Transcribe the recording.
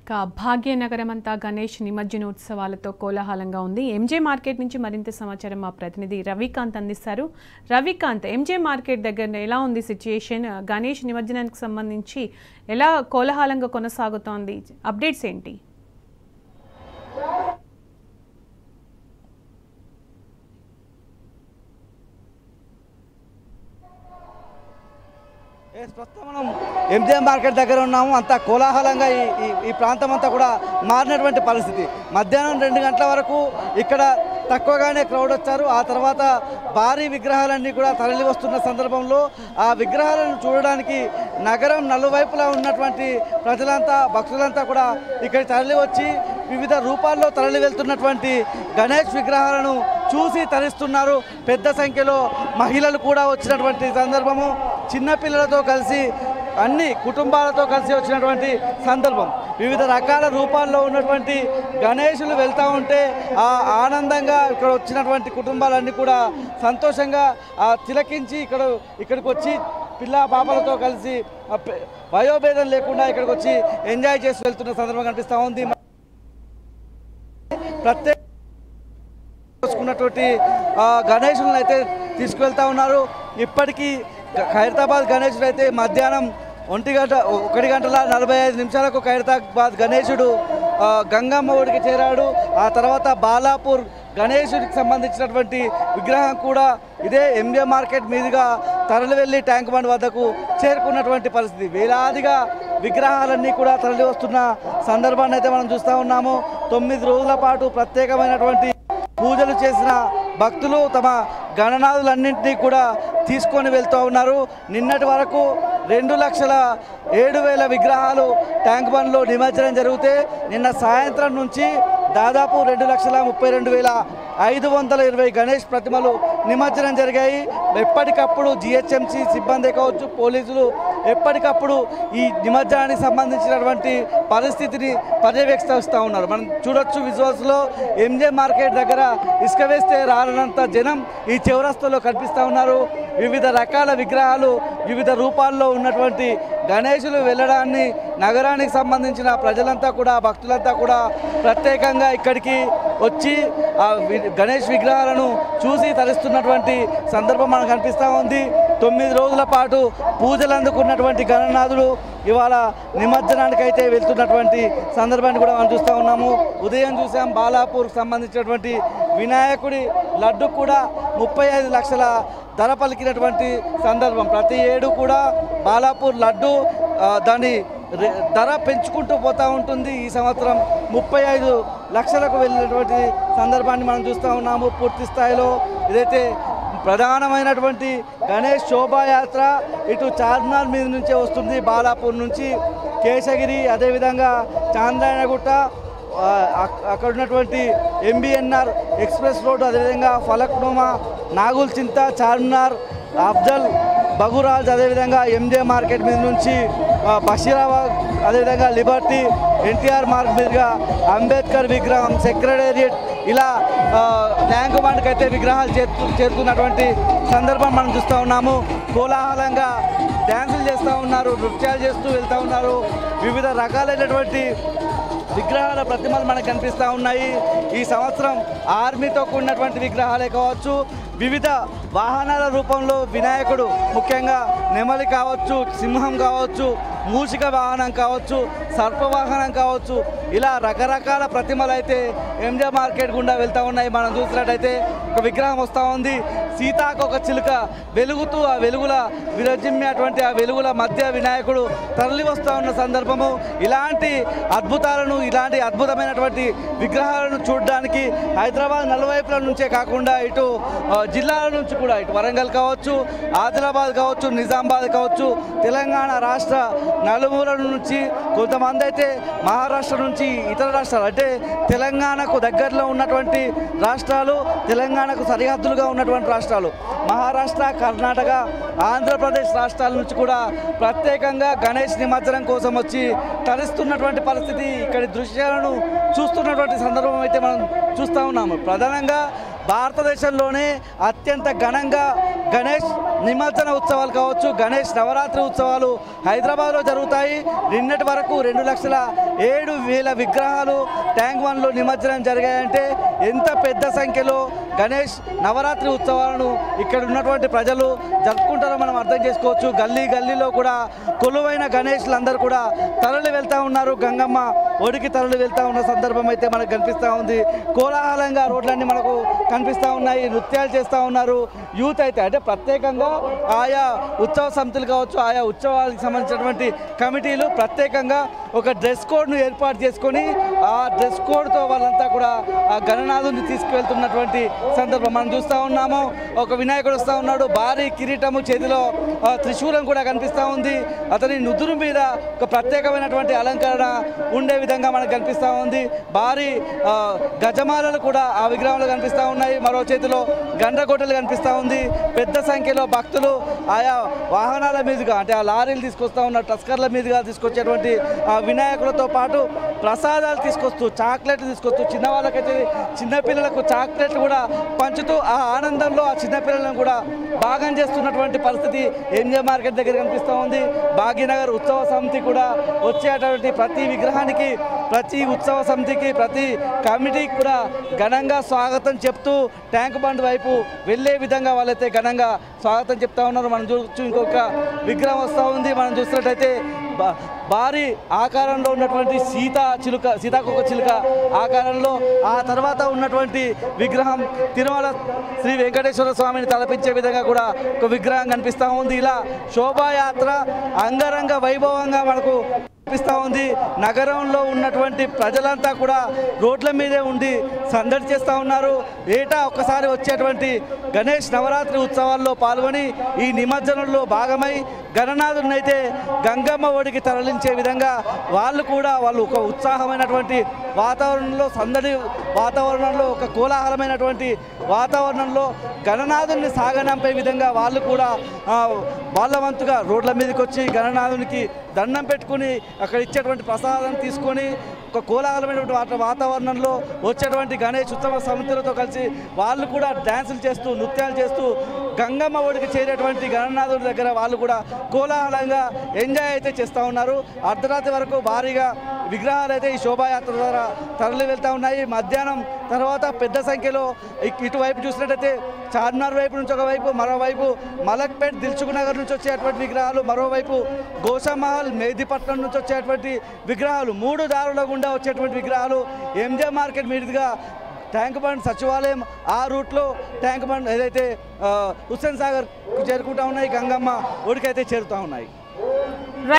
భాగ్యనగరం అంతా గణేష్ నిమజ్జనోత్సవాలతో కోలాహలంగా ఉంది. ఎంజే మార్కెట్ నుంచి మరింత సమాచారం మా ప్రతినిధి రవికాంత్ అందిస్తారు. రవికాంత్, ఎంజే మార్కెట్ దగ్గర ఎలా ఉంది సిచ్యుయేషన్? గణేష్ నిమజ్జనానికి సంబంధించి ఎలా కోలాహలంగా కొనసాగుతోంది? అప్డేట్స్ ఏంటి? ప్రస్తుతం మనం ఎంజే మార్కెట్ దగ్గర ఉన్నాము. అంతా కోలాహలంగా ఈ ప్రాంతం అంతా కూడా మారినటువంటి పరిస్థితి. మధ్యాహ్నం 2 గంటల వరకు ఇక్కడ తక్కువగానే క్రౌడ్ వచ్చారు. ఆ తర్వాత భారీ విగ్రహాలన్నీ కూడా తరలి వస్తున్న సందర్భంలో ఆ విగ్రహాలను చూడడానికి నగరం నలువైపులా ఉన్నటువంటి ప్రజలంతా, భక్తులంతా కూడా ఇక్కడ తరలి వచ్చి వివిధ రూపాల్లో తరలి వెళ్తున్నటువంటి గణేష్ విగ్రహాలను చూసి తరిస్తున్నారు. పెద్ద సంఖ్యలో మహిళలు కూడా వచ్చినటువంటి సందర్భము, చిన్నపిల్లలతో కలిసి అన్ని కుటుంబాలతో కలిసి వచ్చినటువంటి సందర్భం. వివిధ రకాల రూపాల్లో ఉన్నటువంటి గణేషులు వెళ్తూ ఉంటే ఆ ఆనందంగా ఇక్కడ వచ్చినటువంటి కుటుంబాలన్నీ కూడా సంతోషంగా తిలకించి ఇక్కడికి వచ్చి పిల్ల పాపలతో కలిసి వయోభేదం లేకుండా ఇక్కడికి వచ్చి ఎంజాయ్ చేసి వెళ్తున్న సందర్భం కనిపిస్తూ ఉంది. ప్రత్యేక గణేషులను అయితే తీసుకువెళ్తా ఉన్నారు. ఇప్పటికీ ఖైరతాబాద్ గణేశుడు అయితే మధ్యాహ్నం 1:45 ఖైరతాబాద్ గణేశుడు గంగమ్మ ఒడికి చేరాడు. ఆ తర్వాత బాలాపూర్ గణేశుడికి సంబంధించినటువంటి విగ్రహం కూడా ఇదే ఎంజే మార్కెట్ మీదుగా తరలి వెళ్ళి ట్యాంక్ బండ్ వద్దకు చేరుకున్నటువంటి పరిస్థితి. వేలాదిగా విగ్రహాలన్నీ కూడా తరలి వస్తున్న సందర్భాన్ని అయితే మనం చూస్తూ ఉన్నాము. 9 రోజుల పాటు ప్రత్యేకమైనటువంటి పూజలు చేసిన భక్తులు తమ గణనాథులన్నింటినీ కూడా తీసుకొని వెళ్తూ ఉన్నారు. నిన్నటి వరకు 2,07,000 విగ్రహాలు ట్యాంక్ బండ్లో నిమజ్జనం జరిగితే నిన్న సాయంత్రం నుంచి దాదాపు 2,32,520 గణేష్ ప్రతిమలు నిమజ్జనం జరిగాయి. ఎప్పటికప్పుడు జిహెచ్ఎంసీ సిబ్బంది కావచ్చు, పోలీసులు ఎప్పటికప్పుడు ఈ నిమజ్జనానికి సంబంధించినటువంటి పరిస్థితిని పర్యవేక్షిస్తూ ఉన్నారు. మనం చూడొచ్చు విజువల్స్లో ఎంజే మార్కెట్ దగ్గర ఇసుక వేస్తే రానంత జనం ఈ చౌరస్తాలో కనిపిస్తూ ఉన్నారు. వివిధ రకాల విగ్రహాలు, వివిధ రూపాల్లో ఉన్నటువంటి గణేశులు వెళ్ళడాన్ని నగరానికి సంబంధించిన ప్రజలంతా కూడా, భక్తులంతా కూడా ప్రత్యేకంగా ఇక్కడికి వచ్చి ఆ గణేష్ విగ్రహాలను చూసి తరిస్తున్నటువంటి సందర్భం మనకు కనిపిస్తూ ఉంది. 9 రోజుల పాటు పూజలు అందుకున్నటువంటి గణనాథుడు ఇవాళ నిమజ్జనానికి అయితే వెళ్తున్నటువంటి సందర్భాన్ని కూడా మనం చూస్తూ ఉన్నాము. ఉదయం చూసాం బాలాపూర్కి సంబంధించినటువంటి వినాయకుడి లడ్డు కూడా 35 లక్షల ధర పలికినటువంటి సందర్భం. ప్రతి ఏడు కూడా బాలాపూర్ లడ్డు దాని ధర పెంచుకుంటూ పోతూ ఉంటుంది. ఈ సంవత్సరం 35 లక్షలకు వెళ్ళినటువంటి సందర్భాన్ని మనం చూస్తూ ఉన్నాము. పూర్తి స్థాయిలో ఇదైతే ప్రధానమైనటువంటి గణేష్ శోభాయాత్ర ఇటు చార్మినార్ మీద నుంచే వస్తుంది. బాలాపూర్ నుంచి కేశగిరి, అదేవిధంగా చాంద్రాయణగుట్ట, అక్కడ ఉన్నటువంటి ఎంబీఎన్ఆర్ ఎక్స్ప్రెస్ రోడ్డు, అదేవిధంగా ఫలక్నుమా, నాగుల్చింత, చార్మినార్, అఫ్జల్, బగురాజ్, అదేవిధంగా ఎంజే మార్కెట్ మీద నుంచి బషీరాబాద్, అదేవిధంగా లిబర్టీ, ఎన్టీఆర్ మార్క్ మీదుగా అంబేద్కర్ విగ్రహం, సెక్రటేరియట్, ఇలా ట్యాంక్ బండ్కి అయితే విగ్రహాలు చేరుతున్నటువంటి సందర్భం మనం చూస్తూ ఉన్నాము. కోలాహలంగా డ్యాన్సులు చేస్తూ ఉన్నారు, నృత్యాలు చేస్తూ వెళ్తూ ఉన్నారు. వివిధ రకాలైనటువంటి విగ్రహాల ప్రతిమలు మనకు కనిపిస్తూ ఉన్నాయి. ఈ సంవత్సరం ఆర్మీతో కూడినటువంటి విగ్రహాలే కావచ్చు, వివిధ వాహనాల రూపంలో వినాయకుడు, ముఖ్యంగా నెమలి కావచ్చు, సింహం కావచ్చు, మూషిక వాహనం కావచ్చు, సర్పవాహనం కావచ్చు, ఇలా రకరకాల ప్రతిమలు అయితే ఎంజే మార్కెట్ గుండా వెళ్తూ ఉన్నాయి. మనం చూసినట్టయితే ఒక విగ్రహం వస్తూ ఉంది. సీతాకొక చిలుక వెలుగుతూ ఆ వెలుగుల విరజిమ్మేటువంటి ఆ వెలుగుల మధ్య వినాయకుడు తరలి వస్తూ ఉన్న సందర్భము. ఇలాంటి అద్భుతాలను, ఇలాంటి అద్భుతమైనటువంటి విగ్రహాలను చూడడానికి హైదరాబాద్ నలువైపుల నుంచే కాకుండా ఇటు జిల్లాల నుంచి కూడా, ఇటు వరంగల్ కావచ్చు, ఆదిలాబాద్ కావచ్చు, నిజామాబాద్ కావచ్చు, తెలంగాణ రాష్ట్ర నలుమూలల నుంచి, కొంతమంది అయితే మహారాష్ట్ర నుంచి, ఇతర రాష్ట్రాలు అంటే తెలంగాణకు దగ్గరలో ఉన్నటువంటి రాష్ట్రాలు, తెలంగాణకు సరిహద్దులుగా ఉన్నటువంటి రాష్ట్రాలు మహారాష్ట్ర, కర్ణాటక, ఆంధ్రప్రదేశ్ రాష్ట్రాల నుంచి కూడా ప్రత్యేకంగా గణేష్ నిమజ్జనం కోసం వచ్చి తరిస్తున్నటువంటి పరిస్థితి, ఇక్కడి దృశ్యాలను చూస్తున్నటువంటి సందర్భం అయితే మనం చూస్తూ ఉన్నాము. ప్రధానంగా భారతదేశంలోనే అత్యంత ఘనంగా గణేష్ నిమజ్జన ఉత్సవాలు కావచ్చు, గణేష్ నవరాత్రి ఉత్సవాలు హైదరాబాద్లో జరుగుతాయి. నిన్నటి వరకు 2,07,000 విగ్రహాలు ట్యాంక్ బండ్లో నిమజ్జనం జరిగాయంటే ఎంత పెద్ద సంఖ్యలో గణేష్ నవరాత్రి ఉత్సవాలను ఇక్కడ ఉన్నటువంటి ప్రజలు జరుపుకుంటారో మనం అర్థం చేసుకోవచ్చు. గల్లీ గల్లీలో కూడా కొలువైన గణేష్లు అందరూ కూడా తరలి వెళ్తూ ఉన్నారు. గంగమ్మ ఒడికి తరలి వెళ్తూ ఉన్న సందర్భం అయితే మనకు కనిపిస్తూ ఉంది. కోలాహలంగా రోడ్లన్నీ మనకు కనిపిస్తూ ఉన్నాయి. నృత్యాలు చేస్తూ ఉన్నారు యూత్ అయితే. అంటే ప్రత్యేకంగా ఆయా ఉత్సవ సమితులు కావచ్చు, ఆయా ఉత్సవాలకు సంబంధించినటువంటి కమిటీలు ప్రత్యేకంగా ఒక డ్రెస్ కోడ్ను ఏర్పాటు చేసుకొని ఆ డ్రెస్ కోడ్తో వాళ్ళంతా కూడా ఆ గణనాథుని తీసుకువెళ్తున్నటువంటి సందర్భం మనం చూస్తూ ఉన్నాము. ఒక వినాయకుడు వస్తూ ఉన్నాడు, భారీ కిరీటము, చేతిలో త్రిశూలం కూడా కనిపిస్తూ ఉంది. అతని నుదురు మీద ఒక ప్రత్యేకమైనటువంటి అలంకరణ ఉండే విధంగా మనకు కనిపిస్తూ ఉంది. భారీ గజమాలలు కూడా ఆ విగ్రహంలో కనిపిస్తూ ఉన్నాయి. మరో చేతిలో గండ్రకోటలు కనిపిస్తూ ఉంది. పెద్ద సంఖ్యలో భక్తులు ఆయా వాహనాల మీదుగా, అంటే ఆ లారీలు తీసుకొస్తూ ఉన్న టస్కర్ల మీదుగా తీసుకొచ్చేటువంటి ఆ వినాయకులతో పాటు ప్రసాదాలు తీసుకొస్తూ, చాక్లెట్లు తీసుకొస్తూ, చిన్నవాళ్ళకైతే చిన్నపిల్లలకు చాక్లెట్లు కూడా పంచుతూ ఆ ఆనందంలో ఆ చిన్నపిల్లలను కూడా భాగం చేస్తున్నటువంటి పరిస్థితి ఎంజే మార్కెట్ దగ్గర కనిపిస్తూ ఉంది. భాగ్యనగర్ ఉత్సవ సమితి కూడా వచ్చేటువంటి ప్రతి విగ్రహానికి, ప్రతి ఉత్సవ సమితికి, ప్రతి కమిటీకి కూడా ఘనంగా స్వాగతం చెప్తూ ట్యాంక్ బండ్ వైపు వెళ్ళే విధంగా వాళ్ళైతే ఘనంగా స్వాగతం చెప్తా ఉన్నారు. మనం చూడొచ్చు ఇంకొక విగ్రహం వస్తూ ఉంది. మనం చూసినట్టయితే భారీ ఆకారంలో ఉన్నటువంటి సీతాకోక చిలుక ఆకారంలో, ఆ తర్వాత ఉన్నటువంటి విగ్రహం తిరుమల శ్రీ వెంకటేశ్వర స్వామిని తలపించే విధంగా కూడా ఒక విగ్రహం కనిపిస్తూ ఉంది. ఇలా శోభాయాత్ర అంగరంగ వైభవంగా మనకు కనిపిస్తూ ఉంది. నగరంలో ఉన్నటువంటి ప్రజలంతా కూడా రోడ్ల మీదే ఉండి సందడి చేస్తూ ఉన్నారు. ఏటా ఒక్కసారి వచ్చేటువంటి గణేష్ నవరాత్రి ఉత్సవాల్లో పాల్గొని ఈ నిమజ్జనంలో భాగమై గణనాథుని అయితే గంగమ్మ ఒడికి తరలించే విధంగా వాళ్ళు ఒక ఉత్సాహమైనటువంటి వాతావరణంలో, సందడి వాతావరణంలో, ఒక కోలాహలమైనటువంటి వాతావరణంలో గణనాథుని సాగనంపే విధంగా వాళ్ళు కూడా వాళ్ళ వంతుగా రోడ్ల మీదకి వచ్చి గణనాథునికి దండం పెట్టుకుని అక్కడ ఇచ్చేటువంటి ప్రసాదం తీసుకొని ఒక కోలాహలమైనటువంటి వాతావరణంలో వచ్చేటువంటి గణేష్ ఉత్సవ సమితులతో కలిసి వాళ్ళు కూడా డ్యాన్సులు చేస్తూ, నృత్యాలు చేస్తూ గంగమ్మ ఒడికి చేరేటువంటి గణనాథుడి దగ్గర వాళ్ళు కూడా కోలాహలంగా ఎంజాయ్ అయితే చేస్తూ ఉన్నారు. అర్ధరాత్రి వరకు భారీగా విగ్రహాలు అయితే ఈ శోభాయాత్ర ద్వారా తరలి వెళ్తూ ఉన్నాయి. మధ్యాహ్నం తర్వాత పెద్ద సంఖ్యలో ఇటువైపు చూసినట్టయితే చార్మినార్ వైపు నుంచి ఒకవైపు, మరోవైపు మలక్పేట్ దిల్సుఖ్ నగర్ నుంచి వచ్చేటువంటి విగ్రహాలు, మరోవైపు గోషామహల్ మెహదీపట్నం నుంచి వచ్చేటువంటి విగ్రహాలు, 3 దారుల గుండా వచ్చేటువంటి విగ్రహాలు ఎంజే మార్కెట్ మీదుగా ట్యాంక్ బండ్ సచివాలయం ఆ రూట్లో ట్యాంక్ బండ్ ఏదైతే హుస్సేన్ సాగర్ చేరుకుంటూ ఉన్నాయి, గంగమ్మ ఒడికైతే చేరుతూ ఉన్నాయి.